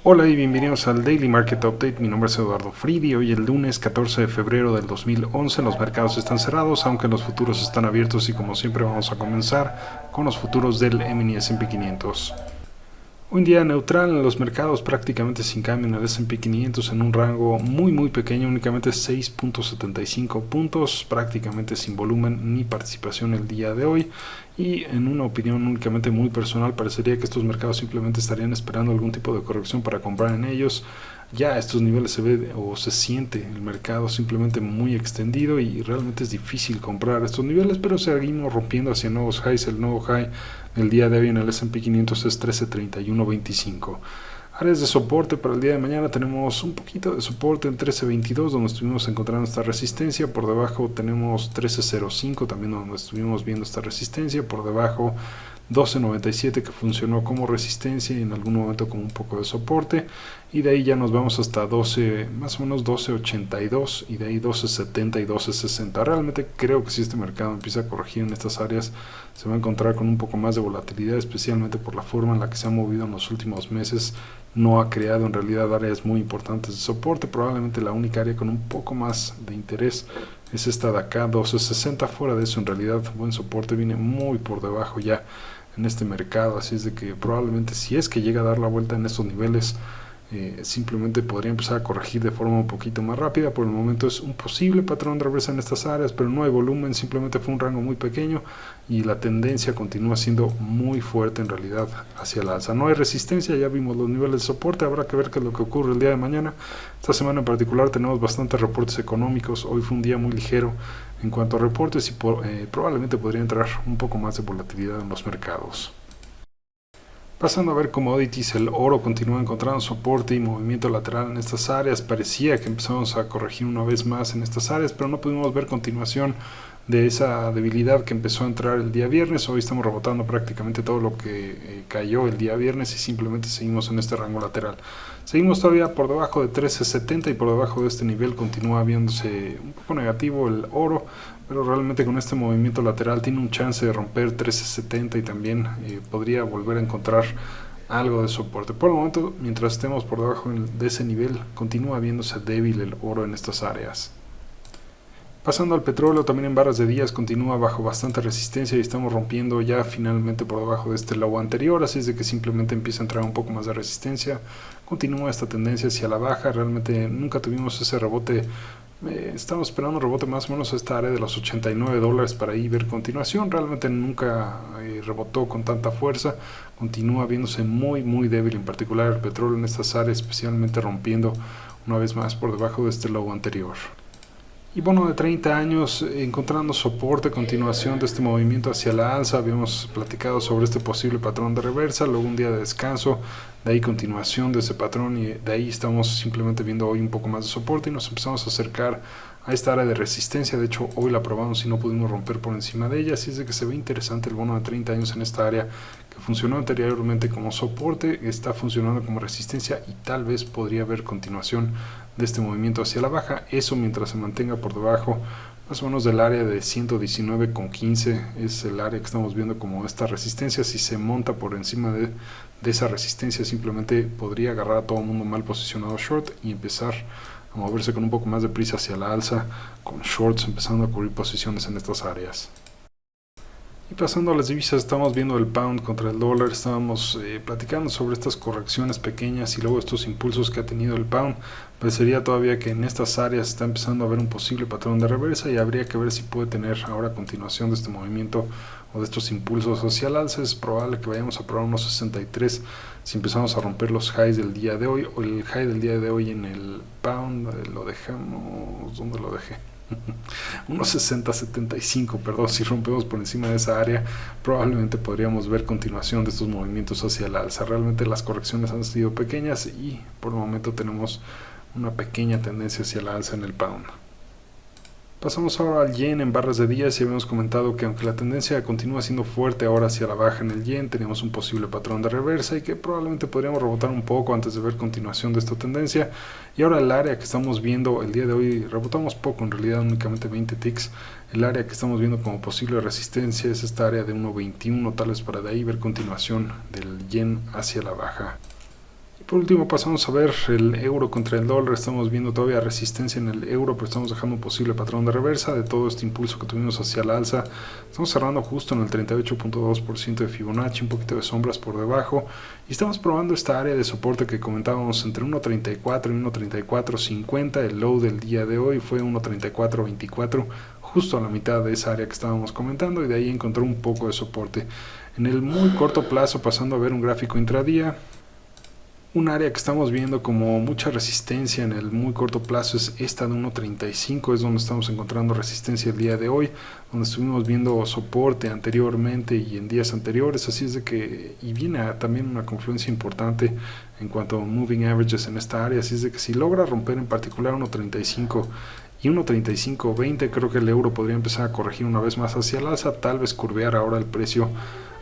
Hola y bienvenidos al Daily Market Update. Mi nombre es Eduardo Fridi. Hoy el lunes 14 de febrero del 2011. Los mercados están cerrados, aunque los futuros están abiertos y como siempre vamos a comenzar con los futuros del mini S&P 500. Un día neutral en los mercados, prácticamente sin cambio en el S&P 500 en un rango muy pequeño, únicamente 6.75 puntos, prácticamente sin volumen ni participación el día de hoy. Y en una opinión únicamente muy personal, parecería que estos mercados simplemente estarían esperando algún tipo de corrección para comprar en ellos. Ya a estos niveles se ve o se siente el mercado simplemente muy extendido y realmente es difícil comprar estos niveles, pero seguimos rompiendo hacia nuevos highs. El nuevo high del día de hoy en el S&P 500 es 13.3125. Áreas de soporte para el día de mañana: tenemos un poquito de soporte en 13.22, donde estuvimos encontrando esta resistencia. Por debajo tenemos 13.05, también donde estuvimos viendo esta resistencia. Por debajo 12.97, que funcionó como resistencia y en algún momento como un poco de soporte, y de ahí ya nos vamos hasta 12, más o menos 12.82, y de ahí 12.70 y 12.60. Realmente creo que si este mercado empieza a corregir en estas áreas, se va a encontrar con un poco más de volatilidad, especialmente por la forma en la que se ha movido en los últimos meses. No ha creado en realidad áreas muy importantes de soporte. Probablemente la única área con un poco más de interés es esta de acá, 12.60. Fuera de eso, en realidad buen soporte viene muy por debajo ya en este mercado, así es de que probablemente si es que llega a dar la vuelta en estos niveles, simplemente podría empezar a corregir de forma un poquito más rápida. Por el momento es un posible patrón de reversa en estas áreas, pero no hay volumen, simplemente fue un rango muy pequeño y la tendencia continúa siendo muy fuerte en realidad hacia la alza. No hay resistencia, ya vimos los niveles de soporte, habrá que ver qué es lo que ocurre el día de mañana. Esta semana en particular tenemos bastantes reportes económicos. Hoy fue un día muy ligero en cuanto a reportes y probablemente podría entrar un poco más de volatilidad en los mercados. Pasando a ver commodities, el oro continúa encontrando soporte y movimiento lateral en estas áreas. Parecía que empezamos a corregir una vez más en estas áreas, pero no pudimos ver continuación de esa debilidad que empezó a entrar el día viernes. Hoy estamos rebotando prácticamente todo lo que cayó el día viernes y simplemente seguimos en este rango lateral. Seguimos todavía por debajo de 13.70 y por debajo de este nivel continúa viéndose un poco negativo el oro, pero realmente con este movimiento lateral tiene un chance de romper 13.70 y también podría volver a encontrar algo de soporte. Por el momento, mientras estemos por debajo de ese nivel, continúa viéndose débil el oro en estas áreas. Pasando al petróleo, también en barras de días continúa bajo bastante resistencia y estamos rompiendo ya finalmente por debajo de este low anterior, así es de que simplemente empieza a entrar un poco más de resistencia. Continúa esta tendencia hacia la baja, realmente nunca tuvimos ese rebote. Estamos esperando un rebote más o menos a esta área de los $89 para ahí ver continuación. Realmente nunca rebotó con tanta fuerza, continúa viéndose muy débil, en particular el petróleo en estas áreas, especialmente rompiendo una vez más por debajo de este low anterior. Y bono de 30 años encontrando soporte, continuación de este movimiento hacia la alza. Habíamos platicado sobre este posible patrón de reversa, luego un día de descanso, de ahí continuación de ese patrón y de ahí estamos simplemente viendo hoy un poco más de soporte y nos empezamos a acercar a esta área de resistencia. De hecho, hoy la probamos y no pudimos romper por encima de ella, así es de que se ve interesante el bono de 30 años en esta área que funcionó anteriormente como soporte, está funcionando como resistencia y tal vez podría haber continuación de este movimiento hacia la baja, eso mientras se mantenga por debajo más o menos del área de 119.15, es el área que estamos viendo como esta resistencia. Si se monta por encima de esa resistencia, simplemente podría agarrar a todo el mundo mal posicionado short y empezar a moverse con un poco más de prisa hacia la alza, con shorts empezando a cubrir posiciones en estas áreas. Y pasando a las divisas, estamos viendo el pound contra el dólar. Estábamos platicando sobre estas correcciones pequeñas y luego estos impulsos que ha tenido el pound. Parecería todavía que en estas áreas está empezando a haber un posible patrón de reversa y habría que ver si puede tener ahora continuación de este movimiento o de estos impulsos hacia el alza. Es probable que vayamos a probar unos 63 si empezamos a romper los highs del día de hoy, o el high del día de hoy en el pound. Lo dejamos, ¿dónde lo dejé? Unos 60.75, perdón. Si rompemos por encima de esa área, probablemente podríamos ver continuación de estos movimientos hacia el alza. Realmente las correcciones han sido pequeñas y por el momento tenemos una pequeña tendencia hacia la alza en el pound. Pasamos ahora al yen en barras de días y habíamos comentado que aunque la tendencia continúa siendo fuerte ahora hacia la baja en el yen, teníamos un posible patrón de reversa y que probablemente podríamos rebotar un poco antes de ver continuación de esta tendencia. Y ahora el área que estamos viendo el día de hoy, rebotamos poco, en realidad únicamente 20 ticks. El área que estamos viendo como posible resistencia es esta área de 1.21, tal vez para de ahí ver continuación del yen hacia la baja. Por último pasamos a ver el euro contra el dólar. Estamos viendo todavía resistencia en el euro, pero estamos dejando un posible patrón de reversa de todo este impulso que tuvimos hacia la alza. Estamos cerrando justo en el 38.2% de Fibonacci, un poquito de sombras por debajo, y estamos probando esta área de soporte que comentábamos entre 1.34 y 1.3450. El low del día de hoy fue 1.3424, justo a la mitad de esa área que estábamos comentando, y de ahí encontró un poco de soporte. En el muy corto plazo, pasando a ver un gráfico intradía, un área que estamos viendo como mucha resistencia en el muy corto plazo es esta de 1.35, es donde estamos encontrando resistencia el día de hoy, donde estuvimos viendo soporte anteriormente y en días anteriores, así es de que, y viene también una confluencia importante en cuanto a moving averages en esta área, así es de que si logra romper en particular 1.35 y 1.3520, creo que el euro podría empezar a corregir una vez más hacia el alza, tal vez curvear ahora el precio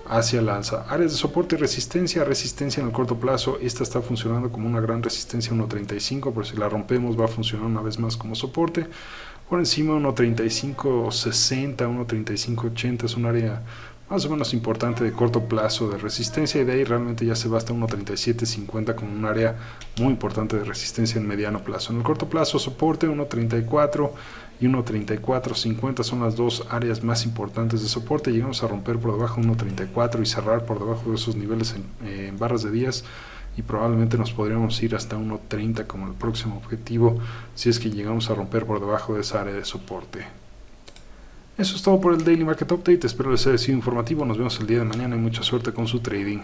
hacia el alza. Áreas de soporte y resistencia. Resistencia en el corto plazo, esta está funcionando como una gran resistencia 1.35, pero si la rompemos va a funcionar una vez más como soporte. Por encima 1.3560, 1.3580 es un área más o menos importante de corto plazo de resistencia, y de ahí realmente ya se va hasta 1.3750 como un área muy importante de resistencia en mediano plazo. En el corto plazo, soporte 1.34 y 1.3450 son las dos áreas más importantes de soporte. Llegamos a romper por debajo de 1.34 y cerrar por debajo de esos niveles en barras de días, y probablemente nos podríamos ir hasta 1.30 como el próximo objetivo si es que llegamos a romper por debajo de esa área de soporte. Eso es todo por el Daily Market Update. Espero les haya sido informativo. Nos vemos el día de mañana y mucha suerte con su trading.